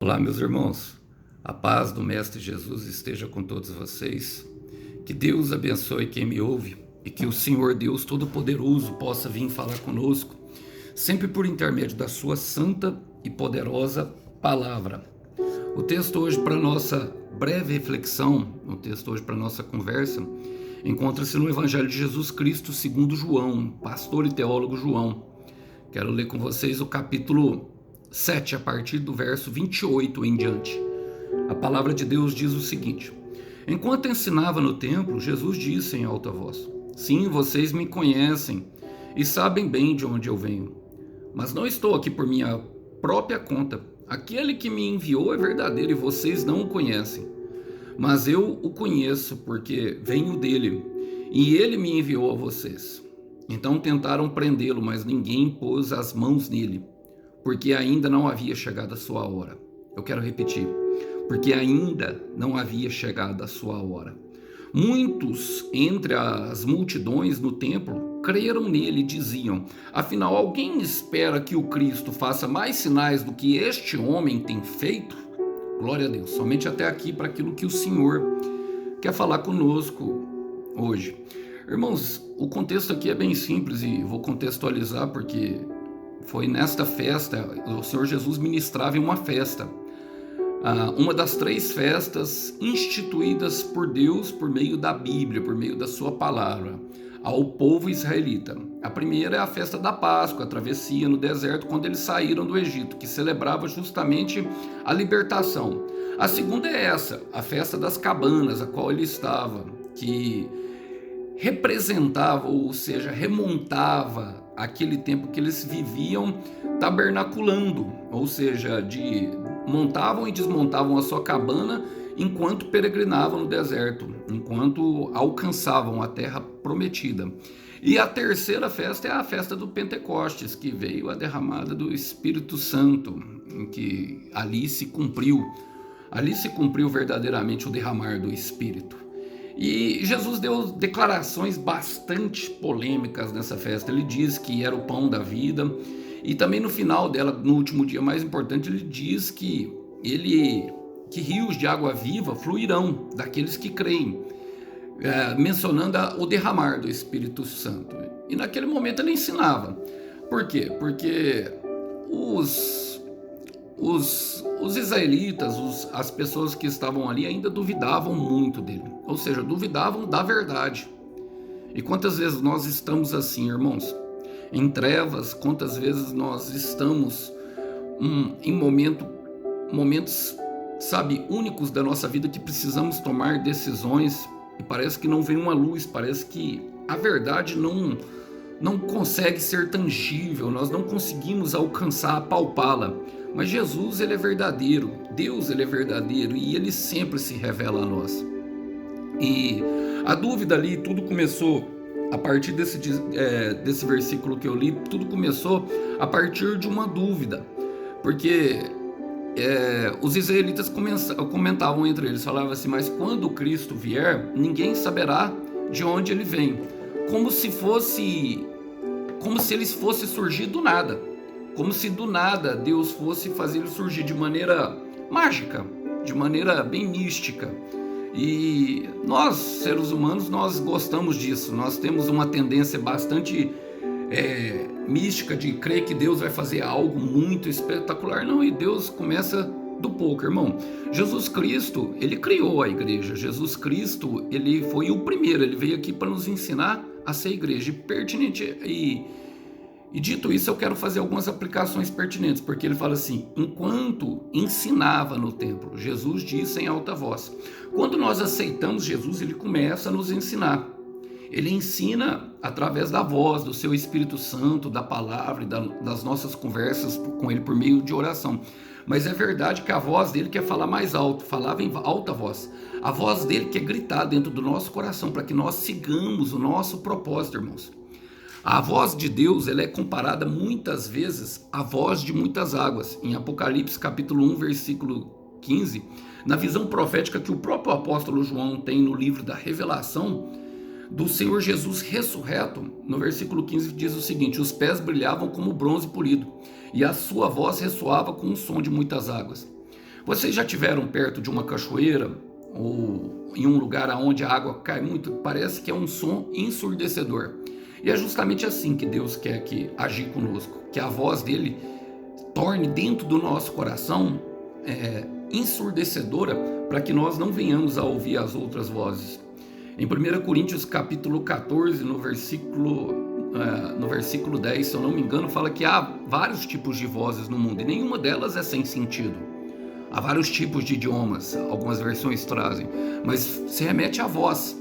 Olá, meus irmãos. A paz do Mestre Jesus esteja com todos vocês. Que Deus abençoe quem me ouve e que o Senhor Deus Todo-Poderoso possa vir falar conosco, sempre por intermédio da sua santa e poderosa palavra. O texto hoje para nossa breve reflexão, o texto hoje para nossa conversa, encontra-se no Evangelho de Jesus Cristo segundo João, pastor e teólogo João. Quero ler com vocês o capítulo 7, a partir do verso 28 em diante. A palavra de Deus diz o seguinte: Enquanto ensinava no templo, Jesus disse em alta voz: Sim, vocês me conhecem e sabem bem de onde eu venho. Mas não estou aqui por minha própria conta. Aquele que me enviou é verdadeiro e vocês não o conhecem. Mas eu o conheço porque venho dele e ele me enviou a vocês. Então tentaram prendê-lo, mas ninguém pôs as mãos nele, porque ainda não havia chegado a sua hora. Eu quero repetir, porque ainda não havia chegado a sua hora. Muitos entre as multidões no templo creram nele e diziam: Afinal, alguém espera que o Cristo faça mais sinais do que este homem tem feito? Glória a Deus. Somente até aqui para aquilo que o Senhor quer falar conosco hoje. Irmãos, o contexto aqui é bem simples e vou contextualizar porque foi nesta festa, o Senhor Jesus ministrava em uma festa, uma das 3 festas instituídas por Deus por meio da Bíblia, por meio da sua palavra, ao povo israelita. A primeira é a festa da Páscoa, a travessia no deserto, quando eles saíram do Egito, que celebrava justamente a libertação. A segunda é essa, a festa das cabanas, a qual ele estava, que representava, ou seja, remontava aquele tempo que eles viviam tabernaculando, ou seja, montavam e desmontavam a sua cabana enquanto peregrinavam no deserto, enquanto alcançavam a terra prometida. E a terceira festa é a festa do Pentecostes, que veio a derramada do Espírito Santo, em que ali se cumpriu verdadeiramente o derramar do Espírito. E Jesus deu declarações bastante polêmicas nessa festa. Ele diz que era o pão da vida, e também no final dela, no último dia mais importante, ele diz que rios de água viva fluirão daqueles que creem, mencionando o derramar do Espírito Santo. E naquele momento ele ensinava. Por quê? Porque os israelitas, as pessoas que estavam ali ainda duvidavam muito dele, ou seja, duvidavam da verdade. E quantas vezes nós estamos assim, irmãos? Em trevas, quantas vezes nós estamos em momentos, sabe, únicos da nossa vida, que precisamos tomar decisões e parece que não vem uma luz, parece que a verdade não consegue ser tangível, nós não conseguimos alcançar, apalpá-la. Mas Jesus, ele é verdadeiro, Deus, ele é verdadeiro e ele sempre se revela a nós. E a dúvida ali, tudo começou a partir desse versículo que eu li, tudo começou a partir de uma dúvida, porque os israelitas comentavam entre eles, falavam assim: mas quando Cristo vier, ninguém saberá de onde ele vem, como se ele fosse surgir do nada, como se do nada Deus fosse fazer ele surgir de maneira mágica, de maneira bem mística. E nós, seres humanos, nós gostamos disso, nós temos uma tendência bastante mística de crer que Deus vai fazer algo muito espetacular. Não, e Deus começa do pouco, irmão. Jesus Cristo, ele criou a igreja. Jesus Cristo, ele foi o primeiro, ele veio aqui para nos ensinar a ser igreja. E dito isso, eu quero fazer algumas aplicações pertinentes, porque ele fala assim: enquanto ensinava no templo, Jesus disse em alta voz. Quando nós aceitamos Jesus, ele começa a nos ensinar. Ele ensina através da voz, do seu Espírito Santo, da palavra e das nossas conversas com ele por meio de oração. Mas é verdade que a voz dele quer falar mais alto, falava em alta voz. A voz dele quer gritar dentro do nosso coração para que nós sigamos o nosso propósito, irmãos. A voz de Deus, ela é comparada muitas vezes à voz de muitas águas. Em Apocalipse capítulo 1, versículo 15, na visão profética que o próprio apóstolo João tem no livro da Revelação do Senhor Jesus ressurreto, no versículo 15 diz o seguinte: os pés brilhavam como bronze polido, e a sua voz ressoava com o som de muitas águas. Vocês já estiveram perto de uma cachoeira ou em um lugar onde a água cai muito? Parece que é um som ensurdecedor. E é justamente assim que Deus quer que agir conosco, que a voz dele torne dentro do nosso coração ensurdecedora, para que nós não venhamos a ouvir as outras vozes. Em 1 Coríntios capítulo 14, no versículo 10, se eu não me engano, fala que há vários tipos de vozes no mundo e nenhuma delas é sem sentido. Há vários tipos de idiomas, algumas versões trazem, mas se remete à voz.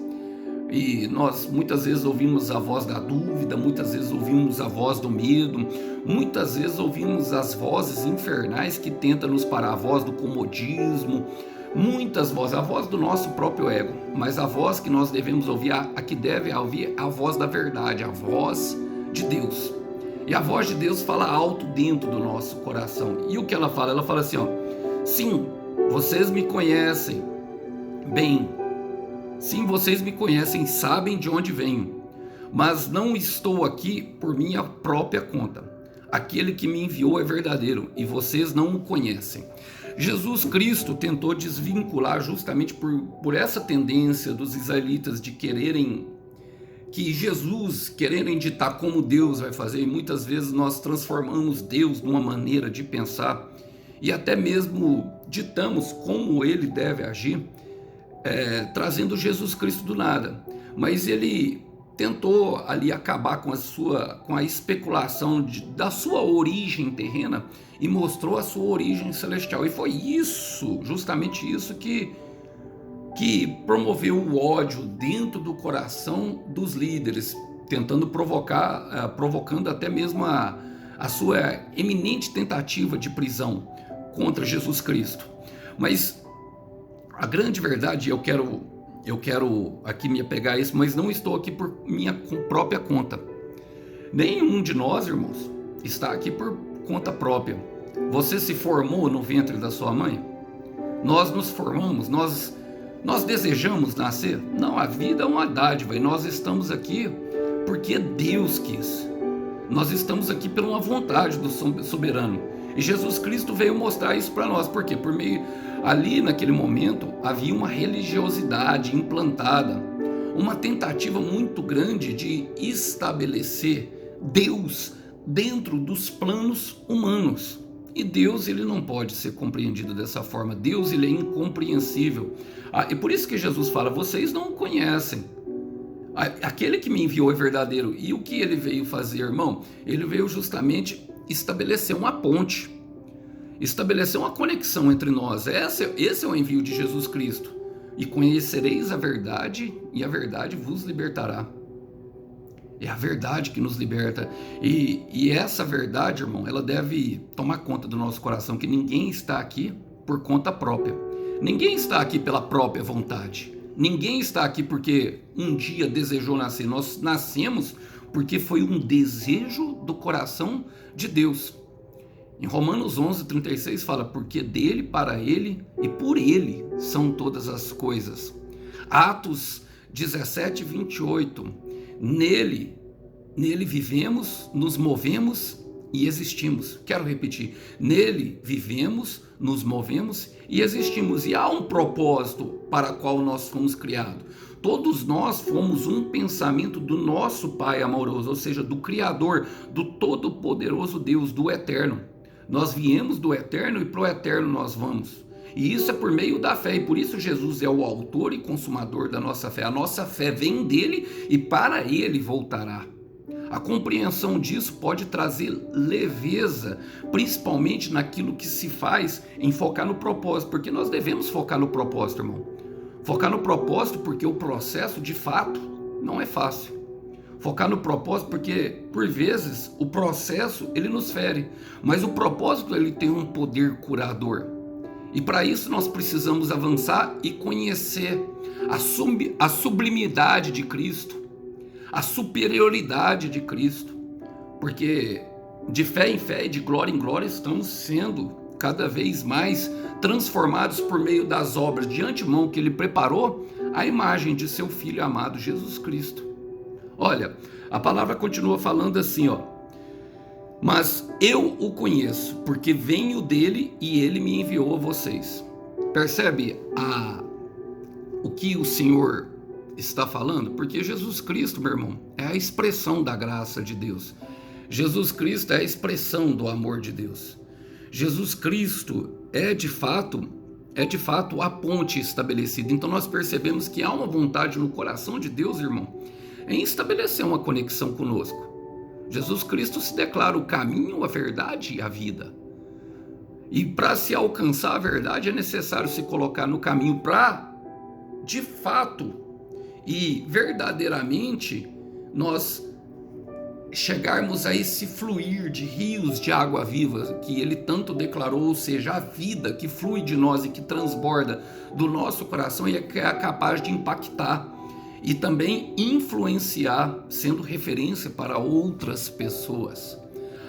E nós muitas vezes ouvimos a voz da dúvida, muitas vezes ouvimos a voz do medo, muitas vezes ouvimos as vozes infernais que tentam nos parar, a voz do comodismo, muitas vozes, a voz do nosso próprio ego, mas a voz que nós devemos ouvir, a que deve ouvir, a voz da verdade, a voz de Deus. E a voz de Deus fala alto dentro do nosso coração. E o que ela fala? Ela fala assim, ó: sim, vocês me conhecem bem. Sim, vocês me conhecem, sabem de onde venho, mas não estou aqui por minha própria conta. Aquele que me enviou é verdadeiro e vocês não o conhecem. Jesus Cristo tentou desvincular justamente por essa tendência dos israelitas de quererem ditar como Deus vai fazer, e muitas vezes nós transformamos Deus numa maneira de pensar e até mesmo ditamos como ele deve agir, trazendo Jesus Cristo do nada. Mas ele tentou ali acabar com a especulação da sua origem terrena e mostrou a sua origem celestial. E foi isso, justamente isso, que promoveu o ódio dentro do coração dos líderes, provocando até mesmo a sua eminente tentativa de prisão contra Jesus Cristo. Mas a grande verdade, eu quero aqui me apegar a isso, mas não estou aqui por minha própria conta. Nenhum de nós, irmãos, está aqui por conta própria. Você se formou no ventre da sua mãe? Nós nos formamos, nós desejamos nascer? Não, a vida é uma dádiva e nós estamos aqui porque Deus quis. Nós estamos aqui pela uma vontade do soberano. E Jesus Cristo veio mostrar isso para nós. Por quê? Por meio, ali naquele momento, havia uma religiosidade implantada, uma tentativa muito grande de estabelecer Deus dentro dos planos humanos. E Deus, ele não pode ser compreendido dessa forma. Deus, ele é incompreensível. E por isso que Jesus fala: vocês não o conhecem. Aquele que me enviou é verdadeiro. E o que ele veio fazer, irmão? Ele veio justamente estabelecer uma ponte, estabelecer uma conexão entre nós. Esse é o envio de Jesus Cristo. E conhecereis a verdade, e a verdade vos libertará. É a verdade que nos liberta. E essa verdade, irmão, ela deve tomar conta do nosso coração, que ninguém está aqui por conta própria. Ninguém está aqui pela própria vontade. Ninguém está aqui porque um dia desejou nascer. Nós nascemos porque foi um desejo do coração de Deus. Em Romanos 11:36 fala: porque dele, para ele e por ele são todas as coisas. Atos 17:28, nele vivemos, nos movemos e existimos. Quero repetir: nele vivemos, nos movemos e existimos. E há um propósito para o qual nós fomos criados. Todos nós fomos um pensamento do nosso Pai amoroso, ou seja, do Criador, do Todo-Poderoso Deus, do Eterno. Nós viemos do Eterno e para o Eterno nós vamos. E isso é por meio da fé, e por isso Jesus é o autor e consumador da nossa fé. A nossa fé vem dele e para ele voltará. A compreensão disso pode trazer leveza, principalmente naquilo que se faz em focar no propósito, porque nós devemos focar no propósito, irmão. Focar no propósito porque o processo, de fato, não é fácil. Focar no propósito porque, por vezes, o processo, ele nos fere, mas o propósito, ele tem um poder curador. E para isso nós precisamos avançar e conhecer a sublimidade de Cristo, a superioridade de Cristo, porque de fé em fé e de glória em glória estamos sendo cada vez mais transformados por meio das obras de antemão que ele preparou, a imagem de seu Filho amado Jesus Cristo. Olha, a palavra continua falando assim, ó: mas Eu o conheço, porque venho dele e ele me enviou a vocês. Percebe o que o Senhor está falando? Porque Jesus Cristo, meu irmão, é a expressão da graça de Deus. Jesus Cristo é a expressão do amor de Deus. Jesus Cristo é de fato a ponte estabelecida. Então nós percebemos que há uma vontade no coração de Deus, irmão, em estabelecer uma conexão conosco. Jesus Cristo se declara o caminho, a verdade e a vida. E para se alcançar a verdade é necessário se colocar no caminho para, de fato e verdadeiramente, nós chegarmos a esse fluir de rios de água viva que ele tanto declarou, ou seja, a vida que flui de nós e que transborda do nosso coração e é capaz de impactar e também influenciar, sendo referência para outras pessoas.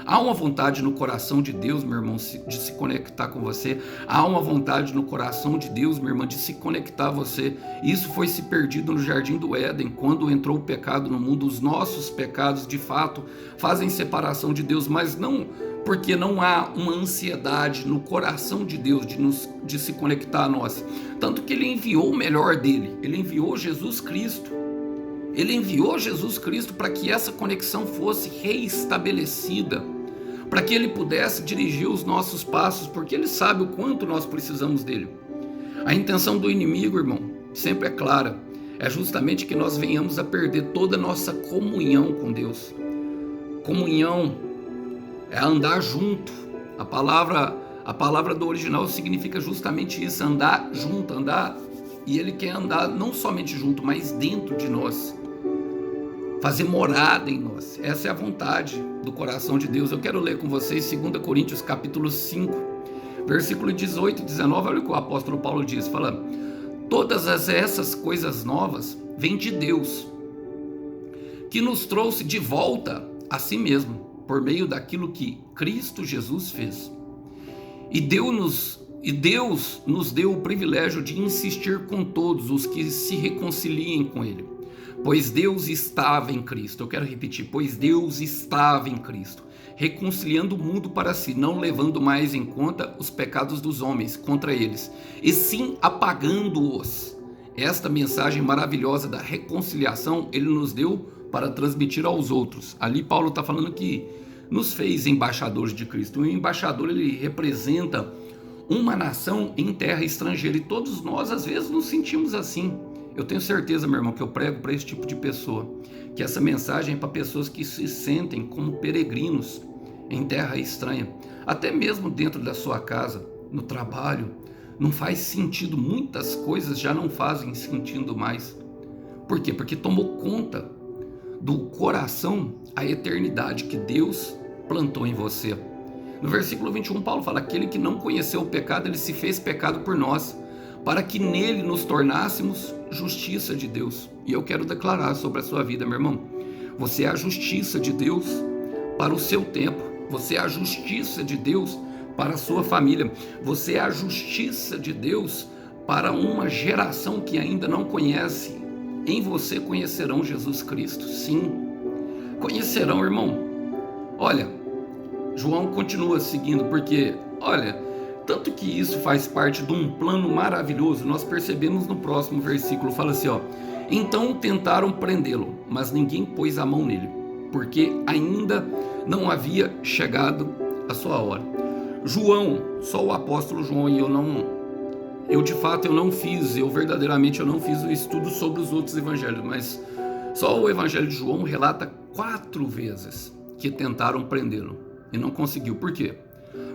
Há uma vontade no coração de Deus, meu irmão, de se conectar com você. Há uma vontade no coração de Deus, minha irmã, de se conectar a você. Isso foi se perdido no Jardim do Éden, quando entrou o pecado no mundo. Os nossos pecados, de fato, fazem separação de Deus, mas não porque não há uma ansiedade no coração de Deus de se conectar a nós. Tanto que ele enviou o melhor dele, ele enviou Jesus Cristo. Ele enviou Jesus Cristo para que essa conexão fosse reestabelecida, para que ele pudesse dirigir os nossos passos, porque ele sabe o quanto nós precisamos dele. A intenção do inimigo, irmão, sempre é clara, é justamente que nós venhamos a perder toda a nossa comunhão com Deus. Comunhão é andar junto. A palavra do original significa justamente isso, andar junto, andar, e ele quer andar não somente junto, mas dentro de nós, fazer morada em nós. Essa é a vontade do coração de Deus. Eu quero ler com vocês 2 Coríntios capítulo 5, versículo 18 e 19, olha o que o apóstolo Paulo diz, falando: todas essas coisas novas vêm de Deus, que nos trouxe de volta a si mesmo, por meio daquilo que Cristo Jesus fez. E Deus nos deu o privilégio de insistir com todos os que se reconciliem com Ele. Pois Deus estava em Cristo, eu quero repetir, pois Deus estava em Cristo, reconciliando o mundo para si, não levando mais em conta os pecados dos homens contra eles, e sim apagando-os. Esta mensagem maravilhosa da reconciliação Ele nos deu para transmitir aos outros. Ali Paulo está falando que nos fez embaixadores de Cristo. O embaixador, ele representa uma nação em terra estrangeira, e todos nós às vezes nos sentimos assim. Eu tenho certeza, meu irmão, que eu prego para esse tipo de pessoa, que essa mensagem é para pessoas que se sentem como peregrinos em terra estranha, até mesmo dentro da sua casa, no trabalho. Não faz sentido, muitas coisas já não fazem sentido mais. Por quê? Porque tomou conta do coração a eternidade que Deus plantou em você. No versículo 21, Paulo fala: aquele que não conheceu o pecado, ele se fez pecado por nós, para que nele nos tornássemos justiça de Deus. E eu quero declarar sobre a sua vida, meu irmão, você é a justiça de Deus para o seu tempo, você é a justiça de Deus para a sua família, você é a justiça de Deus para uma geração que ainda não conhece. Em você conhecerão Jesus Cristo, sim, conhecerão, irmão. Olha, João continua seguindo, porque, olha, tanto que isso faz parte de um plano maravilhoso. Nós percebemos no próximo versículo, fala assim, ó: então tentaram prendê-lo, mas ninguém pôs a mão nele, porque ainda não havia chegado a sua hora. João, só o apóstolo João, e verdadeiramente eu não fiz o estudo sobre os outros evangelhos, mas só o evangelho de João relata 4 vezes que tentaram prendê-lo e não conseguiu. Por quê?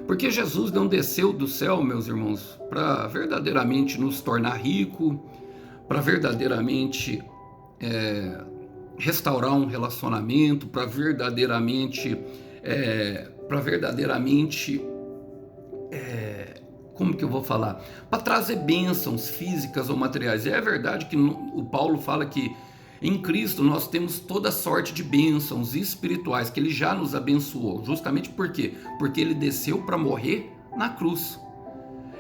Porque Jesus não desceu do céu, meus irmãos, para verdadeiramente nos tornar ricos, para verdadeiramente restaurar um relacionamento, para verdadeiramente como que eu vou falar? Para trazer bênçãos físicas ou materiais. É verdade que o Paulo fala que em Cristo nós temos toda sorte de bênçãos espirituais, que Ele já nos abençoou. Justamente por quê? Porque Ele desceu para morrer na cruz.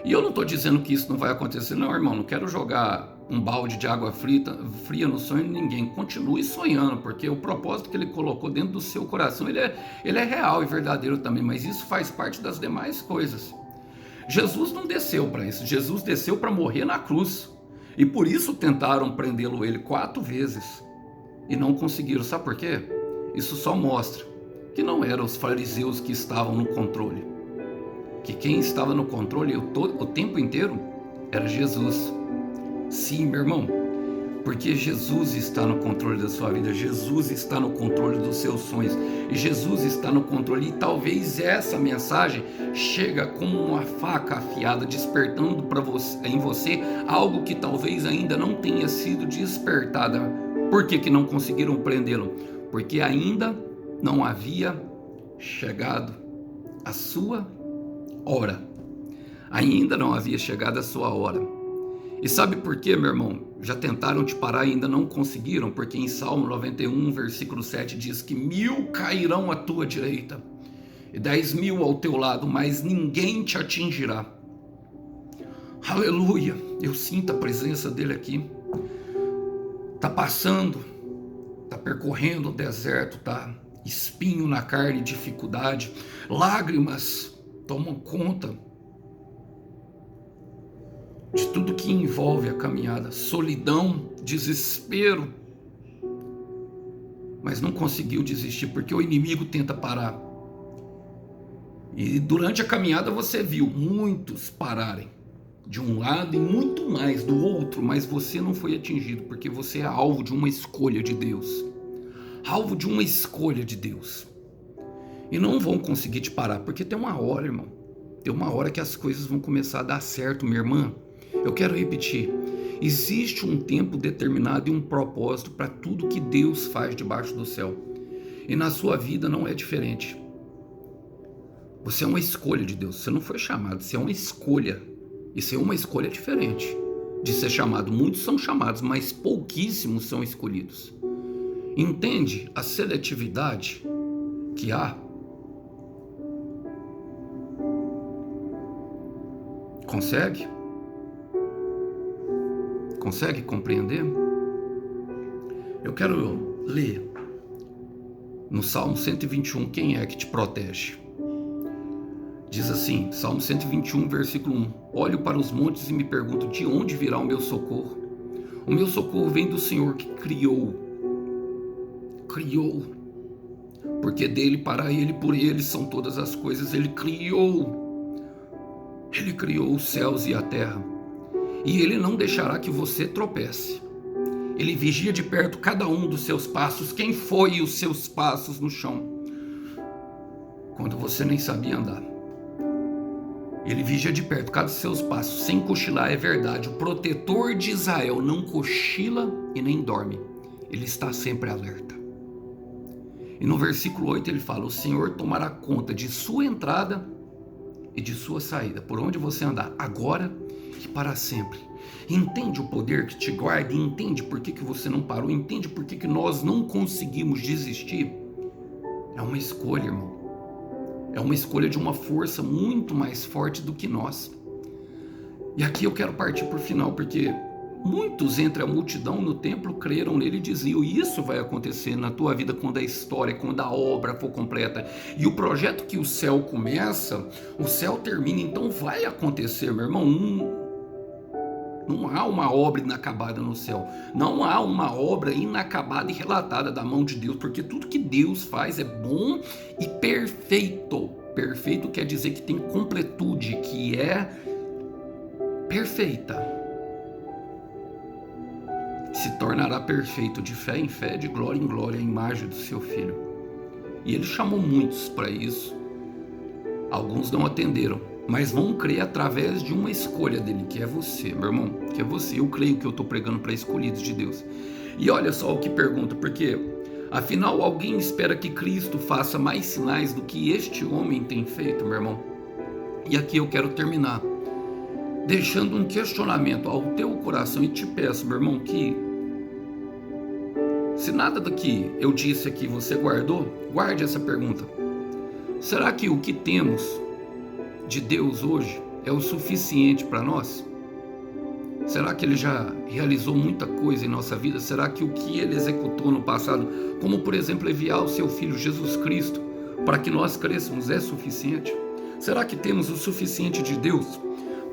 E eu não estou dizendo que isso não vai acontecer, não, irmão. Não quero jogar um balde de água fria no sonho de ninguém. Continue sonhando, porque o propósito que ele colocou dentro do seu coração, ele é real e verdadeiro também, mas isso faz parte das demais coisas. Jesus não desceu para isso, Jesus desceu para morrer na cruz. E por isso tentaram prendê-lo ele 4 vezes e não conseguiram. Sabe por quê? Isso só mostra que não eram os fariseus que estavam no controle, que quem estava no controle o tempo inteiro era Jesus. Sim, meu irmão, porque Jesus está no controle da sua vida, Jesus está no controle dos seus sonhos, e Jesus está no controle, e talvez essa mensagem chega como uma faca afiada, despertando em você algo que talvez ainda não tenha sido despertada. Por que não conseguiram prendê-lo? Porque ainda não havia chegado a sua hora. Ainda não havia chegado a sua hora. E sabe por quê, meu irmão? Já tentaram te parar e ainda não conseguiram? Porque em Salmo 91, versículo 7 diz que 1000 cairão à tua direita e 10.000 ao teu lado, mas ninguém te atingirá. Aleluia! Eu sinto a presença dele aqui. Tá passando, tá percorrendo o deserto, tá? Espinho na carne, dificuldade, lágrimas tomam conta de tudo que envolve a caminhada, solidão, desespero, mas não conseguiu desistir, porque o inimigo tenta parar. E durante a caminhada você viu muitos pararem de um lado e muito mais do outro, mas você não foi atingido, porque você é alvo de uma escolha de Deus. Alvo de uma escolha de Deus. E não vão conseguir te parar, porque tem uma hora, irmão. Tem uma hora que as coisas vão começar a dar certo, minha irmã. Eu quero repetir, existe um tempo determinado e um propósito para tudo que Deus faz debaixo do céu. E na sua vida não é diferente. Você é uma escolha de Deus, você não foi chamado, você é uma escolha. Isso é uma escolha diferente de ser chamado. Muitos são chamados, mas pouquíssimos são escolhidos. Entende a seletividade que há? Consegue? Consegue compreender? Eu quero ler no Salmo 121, quem é que te protege? Diz assim, Salmo 121, versículo 1: Olho para os montes e me pergunto, de onde virá o meu socorro? O meu socorro vem do Senhor que criou. Porque dele, para ele, por ele são todas as coisas. Ele criou os céus e a terra. E ele não deixará que você tropece. Ele vigia de perto cada um dos seus passos. Quem foi os seus passos no chão? Quando você nem sabia andar. Ele vigia de perto cada dos seus passos, sem cochilar, é verdade. O protetor de Israel não cochila e nem dorme. Ele está sempre alerta. E no versículo 8 ele fala, o Senhor tomará conta de sua entrada e de sua saída, por onde você andar, agora e para sempre. Entende o poder que te guarda? Entende por que você não parou? Entende por que nós não conseguimos desistir? É uma escolha, irmão. É uma escolha de uma força muito mais forte do que nós. E aqui eu quero partir para o final, porque muitos entre a multidão no templo creram nele e diziam, isso vai acontecer na tua vida quando a história, quando a obra for completa. E o projeto que o céu começa, o céu termina, então vai acontecer, meu irmão. Não há uma obra inacabada no céu. Não há uma obra inacabada e relatada da mão de Deus, porque tudo que Deus faz é bom e perfeito. Perfeito quer dizer que tem completude, que é perfeita. Se tornará perfeito de fé em fé, de glória em glória, a imagem do seu Filho. E ele chamou muitos para isso. Alguns não atenderam, mas vão crer através de uma escolha dele, que é você, meu irmão, que é você. Eu creio que eu estou pregando para escolhidos de Deus. E olha só o que pergunta, porque afinal alguém espera que Cristo faça mais sinais do que este homem tem feito, meu irmão? E aqui eu quero terminar deixando um questionamento ao teu coração e te peço, meu irmão, que se nada do que eu disse aqui você guardou, guarde essa pergunta. Será que o que temos de Deus hoje é o suficiente para nós? Será que Ele já realizou muita coisa em nossa vida? Será que o que Ele executou no passado, como por exemplo enviar o Seu Filho Jesus Cristo para que nós cresçamos, é suficiente? Será que temos o suficiente de Deus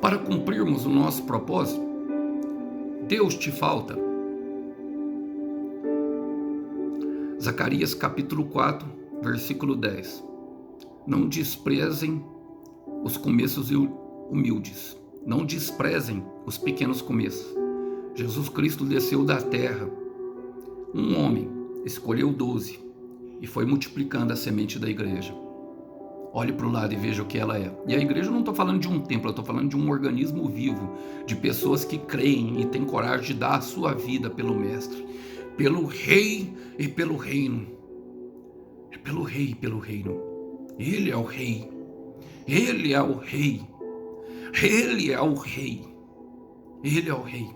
para cumprirmos o nosso propósito? Deus te falta? Zacarias capítulo 4, versículo 10. Não desprezem os começos humildes. Não desprezem os pequenos começos. Jesus Cristo desceu da terra. Um homem escolheu 12 e foi multiplicando a semente da igreja. Olhe para o lado e veja o que ela é. E a igreja, eu não estou falando de um templo, eu estou falando de um organismo vivo, de pessoas que creem e têm coragem de dar a sua vida pelo Mestre, pelo Rei e pelo Reino. É pelo Rei e pelo Reino. Ele é o Rei. Ele é o Rei. Ele é o Rei. Ele é o Rei.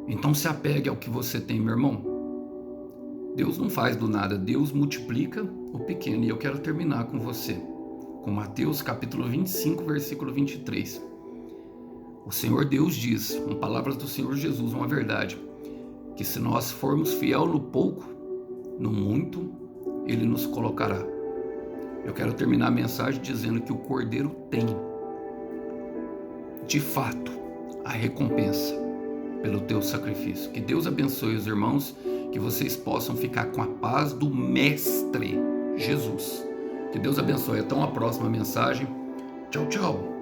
Então se apegue ao que você tem, meu irmão. Deus não faz do nada, Deus multiplica o pequeno. E eu quero terminar com você, com Mateus capítulo 25, versículo 23. O Senhor Deus diz, com palavras do Senhor Jesus, uma verdade, que se nós formos fiel no pouco, no muito, Ele nos colocará. Eu quero terminar a mensagem dizendo que o Cordeiro tem, de fato, a recompensa pelo teu sacrifício. Que Deus abençoe os irmãos, que vocês possam ficar com a paz do Mestre Jesus. Que Deus abençoe. Até uma próxima mensagem. Tchau, tchau.